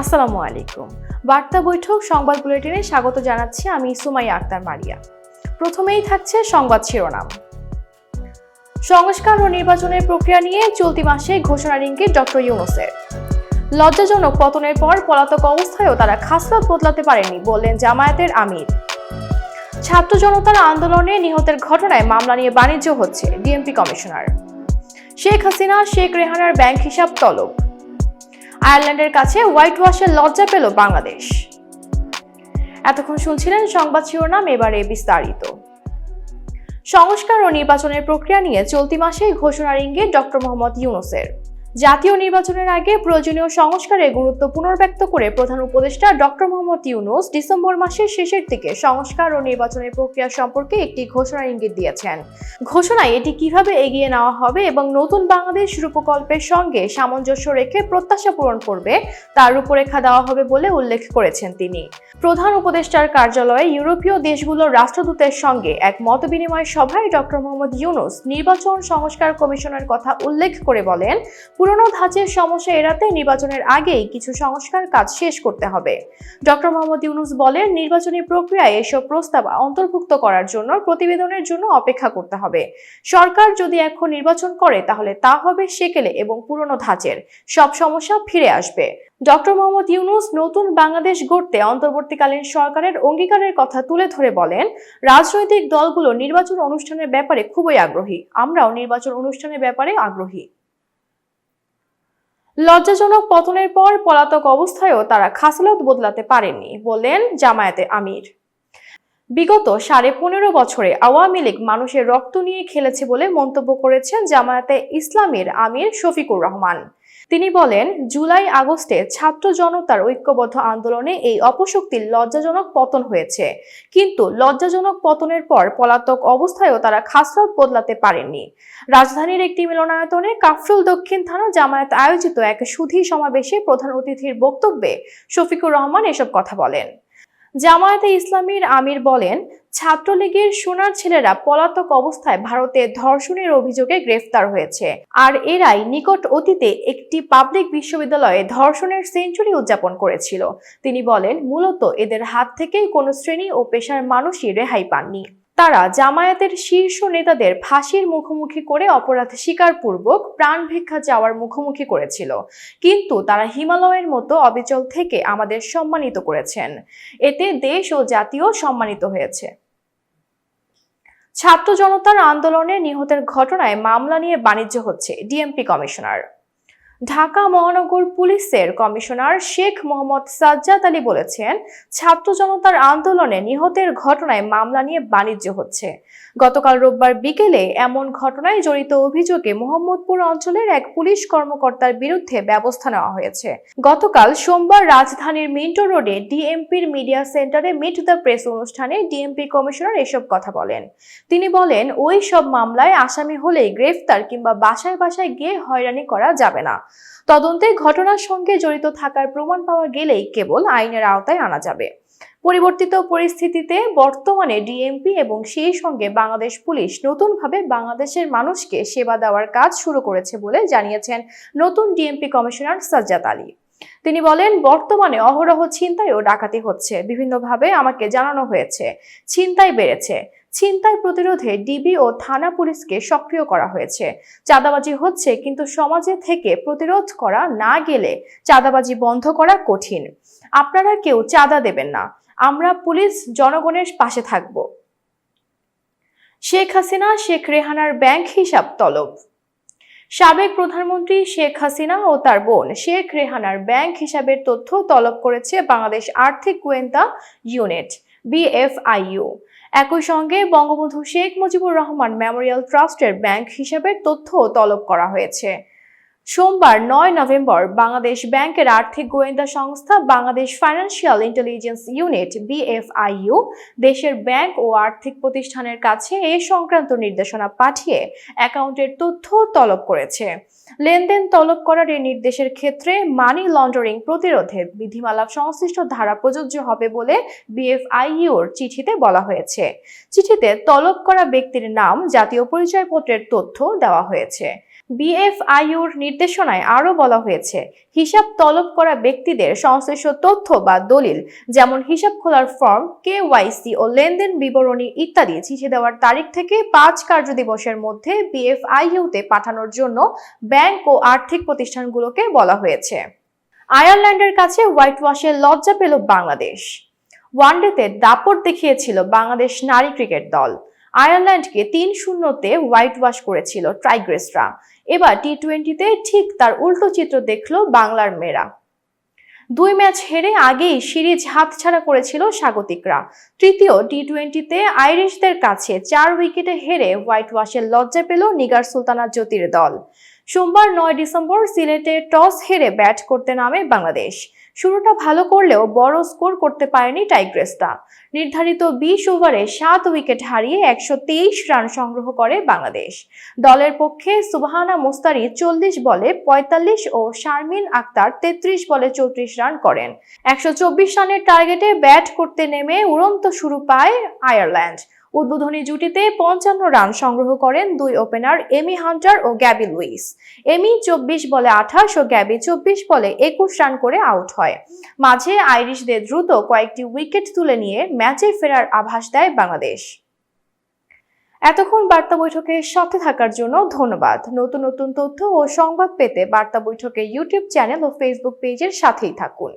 আসসালামু আলাইকুম। বার্তা বৈঠক সংবাদ বুলেটিনে স্বাগত জানাচ্ছি আমি সুমাইয়া আক্তার মারিয়া। প্রথমেই থাকছে সংবাদ শিরোনাম। সংস্কার ও নির্বাচনের প্রক্রিয়া নিয়ে চলতি মাসে ঘোষণার ইঙ্গিত ডক্টর ইউনূসের। লজ্জাজনক পতনের পর পলাতক অবস্থায়ও তারা খাসলত বদলাতে পারেনি বললেন জামায়াতের আমির। ছাত্র জনতার আন্দোলনে নিহতের ঘটনায় মামলা নিয়ে বাণিজ্য হচ্ছে, ডিএমপি কমিশনার। শেখ হাসিনা শেখ রেহানার ব্যাংক হিসাব তলব। আয়ারল্যান্ডের কাছে হোয়াইট ওয়াশের লজ্জা পেল বাংলাদেশ। এতক্ষণ শুনছিলেন সংবাদ শিরোনাম, এবারে বিস্তারিত। সংস্কার ও নির্বাচনের প্রক্রিয়া নিয়ে চলতি মাসেই ঘোষণার ইঙ্গিত ডক্টর মোহাম্মদ ইউনূসের। জাতীয় নির্বাচনের আগে প্রয়োজনীয় সংস্কারের গুরুত্ব পুনর্ব্যক্ত করে প্রধান উপদেষ্টা ডক্টর মোহাম্মদ ইউনূস ডিসেম্বর মাসের শেষের দিকে সংস্কার ও নির্বাচনের প্রক্রিয়া সম্পর্কে একটি ঘোষণার ইঙ্গিত দিয়েছেন। ঘোষণায় এটি কিভাবে এগিয়ে নেওয়া হবে এবং নতুন বাংলাদেশ রূপকল্পের সঙ্গে সামঞ্জস্য রেখে প্রত্যাশা পূরণ করবে তার রূপরেখা দেওয়া হবে বলে উল্লেখ করেছেন তিনি। প্রধান উপদেষ্টার কার্যালয়ে ইউরোপীয় দেশগুলোর রাষ্ট্রদূতের সঙ্গে এক মতবিনিময় সভায় ডক্টর মোহাম্মদ ইউনূস নির্বাচন সংস্কার কমিশনের কথা উল্লেখ করে বলেন, পুরনো ধাঁচের সমস্যা এড়াতে নির্বাচনের আগেই কিছু সংস্কার কাজ শেষ করতে হবে। ডক্টর মোহাম্মদ ইউনূস বলেন, নির্বাচনী প্রক্রিয়ায় এসব প্রস্তাব অন্তর্ভুক্ত করার জন্য প্রতিবেদনের জন্য অপেক্ষা করতে হবে। সরকার যদি এখন নির্বাচন করে তাহলে তা হবে সেকেলে এবং পুরনো ধাঁচের সব সমস্যা ফিরে আসবে। ডক্টর মোহাম্মদ ইউনূস নতুন বাংলাদেশ গড়তে অন্তর্বর্তীকালীন সরকারের অঙ্গীকারের কথা তুলে ধরে বলেন, রাজনৈতিক দলগুলো নির্বাচন অনুষ্ঠানের ব্যাপারে খুবই আগ্রহী, আমরাও নির্বাচন অনুষ্ঠানের ব্যাপারে আগ্রহী। লজ্জাজনক পতনের পর পলাতক অবস্থায়ও তারা খাসলত বদলাতে পারেননি বললেন জামায়াতের আমির। বিগত 15.5 বছরে আওয়ামী লীগ মানুষের রক্ত নিয়ে খেলেছে বলে মন্তব্য করেছেন জামায়াতে ইসলামীর আমির শফিকুর রহমান। তিনি বলেন, জুলাই আগস্টে ছাত্র জনতার ঐক্যবদ্ধ আন্দোলনে এই অপশক্তির লজ্জাজনক পতন হয়েছে, কিন্তু লজ্জাজনক পতনের পর পলাতক অবস্থায়ও তারা খাসলত বদলাতে পারেননি। রাজধানীর একটি মিলনায়তনে কাফরুল দক্ষিণ থানা জামায়াত আয়োজিত এক সুধী সমাবেশে প্রধান অতিথির বক্তব্যে শফিকুর রহমান এসব কথা বলেন। জামায়াতে ইসলামীর আমির বলেন, ছাত্রলীগের সোনার ছেলেরা পলাতক অবস্থায় ভারতে ধর্ষণের অভিযোগে গ্রেফতার হয়েছে, আর এরাই নিকট অতীতে একটি পাবলিক বিশ্ববিদ্যালয়ে ধর্ষণের সেঞ্চুরি উদযাপন করেছিল। তিনি বলেন, মূলত এদের হাত থেকেই কোনো শ্রেণী ও পেশার মানুষই রেহাই পাননি। তারা জামায়াতের শীর্ষ নেতাদের ফাঁসির মুখোমুখি করে অপরাধ স্বীকারপূর্বক প্রাণ ভিক্ষা চাওয়ার মুখোমুখি করেছিল, কিন্তু তারা হিমালয়ের মতো অবিচল থেকে আমাদের সম্মানিত করেছেন। এতে দেশ ও জাতীয় সম্মানিত হয়েছে। ছাত্র জনতার আন্দোলনে নিহতের ঘটনায় মামলা নিয়ে বাণিজ্য হচ্ছে, ডিএমপি কমিশনার। ঢাকা মহানগর পুলিশের কমিশনার শেখ মোহাম্মদ সাজ্জাদ আলী বলেছেন, ছাত্র জনতার আন্দোলনে নিহতের ঘটনায় মামলা নিয়ে বাণিজ্য হচ্ছে। গতকাল রোববার বিকেলে এমন ঘটনায় জড়িত অভিযোগে মোহাম্মদপুর অঞ্চলের এক পুলিশ কর্মকর্তার বিরুদ্ধে ব্যবস্থা নেওয়া হয়েছে। গতকাল সোমবার রাজধানীর মিন্টো রোডে ডিএমপির মিডিয়া সেন্টারে মিট দ্য প্রেস অনুষ্ঠানে ডিএমপি কমিশনার এসব কথা বলেন। তিনি বলেন, ওই সব মামলায় আসামি হলেই গ্রেফতার কিংবা বাসায় বাসায় গিয়ে হয়রানি করা যাবে না। তদন্তে ঘটনার সঙ্গে জড়িত থাকার প্রমাণ পাওয়া গেলেই কেবল আইনের আওতায় আনা যাবে। পরিবর্তিত পরিস্থিতিতে বর্তমানে ডিএমপি এবং সেই সঙ্গে বাংলাদেশ পুলিশ নতুনভাবে বাংলাদেশের মানুষকে সেবা দেওয়ার কাজ শুরু করেছে বলে জানিয়েছেন নতুন ডিএমপি কমিশনার সাজ্জাদ আলী। তিনি বলেন, বর্তমানে অহরহ ছিনতাই ও ডাকাতি হচ্ছে, বিভিন্নভাবে আমাকে জানানো হয়েছে ছিনতাই বেড়েছে। ছিনতাই প্রতিরোধে ডিবি ও থানা পুলিশকে সক্রিয় করা হয়েছে। চাঁদাবাজি হচ্ছে, কিন্তু সমাজে থেকে প্রতিরোধ করা না গেলে চাঁদাবাজি বন্ধ করা কঠিন। আপনারা কেউ চাঁদা দেবেন না, আমরা পুলিশ জনগণের পাশে থাকব। শেখ হাসিনা শেখ রেহানার ব্যাংক হিসাব তলব। সাবেক প্রধানমন্ত্রী শেখ হাসিনা ও তার বোন শেখ রেহানার ব্যাংক হিসাবের তথ্য তলব করেছে বাংলাদেশ আর্থিক গোয়েন্দা ইউনিট BFIU। একই সঙ্গে বঙ্গবন্ধু শেখ মুজিবুর রহমান মেমোরিয়াল ট্রাস্টের ব্যাংক হিসাবের তথ্য তলব করা হয়েছে। সোমবার 9 নভেম্বর বাংলাদেশ ব্যাংকের আর্থিক গোয়েন্দা সংস্থা Bangladesh financial intelligence unit BFIU দেশের ব্যাংক ও আর্থিক প্রতিষ্ঠানের কাছে এ সংক্রান্ত নির্দেশনা পাঠিয়ে অ্যাকাউন্টের তথ্য তলব করেছে। লেনদেন তলব করার এই নির্দেশের ক্ষেত্রে মানি লন্ডারিং প্রতিরোধে বিধিমালা সংশ্লিষ্ট ধারা প্রযোজ্য হবে বলে বিএফআইইউর চিঠিতে বলা হয়েছে। চিঠিতে তলব করা ব্যক্তির নাম, জাতীয় পরিচয়পত্রের তথ্য দেওয়া হয়েছে। বিএফআইইউর নির্দেশনায় আরও বলা হয়েছে, হিসাব তলব করা ব্যক্তিদের সংশ্লিষ্ট তথ্য বা দলিল, যেমন হিসাব খোলার ফর্ম, কেওয়াইসি ও লেনদেন বিবরণী ইত্যাদি চিঠি দেওয়ার তারিখ থেকে 5 কার্যদিবসের মধ্যে বিএফআইইউতে পাঠানোর জন্য ব্যাংক ও আর্থিক প্রতিষ্ঠানগুলোকে বলা হয়েছে। আয়ারল্যান্ডের কাছে হোয়াইট ওয়াশের লজ্জা পেল বাংলাদেশ। ওয়ানডেতে দাপট দেখিয়েছিল বাংলাদেশ নারী ক্রিকেট দল। আয়ারল্যান্ডকে 3-0-তে হোয়াইট ওয়াশ করেছিল টাইগ্রেসরা। এবার টি-20তে ঠিক তার উল্টো চিত্র দেখল বাংলার মেয়েরা। 2 ম্যাচ হেরে আগেই সিরিজ হাতছাড়া করেছিল স্বাগতিকরা। তৃতীয় টি-20তে আইরিশদের কাছে 4 উইকেটে হেরে হোয়াইট ওয়াশের লজ্জা পেল নিগার সুলতানা জ্যোতির দল। সোমবার 9 ডিসেম্বর সিলেটে টস হেরে ব্যাট করতে নামে বাংলাদেশ। শুরুটা ভালো করলেও বড় স্কোর করতে পারেনি টাইগ্রেসরা। নির্ধারিত 20 ওভারে 7 উইকেট হারিয়ে 123 রান সংগ্রহ করে বাংলাদেশ। দলের পক্ষে সুবহানা মুস্তারি 40 বলে 45 ও শারমিন আক্তার 33 বলে 34 রান করেন। 124 রানের টার্গেটে ব্যাট করতে নেমে উড়ন্ত শুরু পায় আয়ারল্যান্ড। উদ্বোধনী জুটিতে 55 রান সংগ্রহ করেন 2 ওপেনার এমি হান্টার ও গ্যাবি লুইস। এমি 24 বলে 28 ও গ্যাবি 24 বলে 21 রান করে আউট হয়। মাঝে আইরিশদের দ্রুত কয়েকটি উইকেট তুলে নিয়ে ম্যাচে ফেরার আভাস দেয় বাংলাদেশ। এতক্ষণ বার্তা বৈঠকের সাথে থাকার জন্য ধন্যবাদ। নতুন নতুন তথ্য ও সংবাদ পেতে বার্তা বৈঠকের ইউটিউব চ্যানেল ও ফেসবুক পেজের সাথেই থাকুন।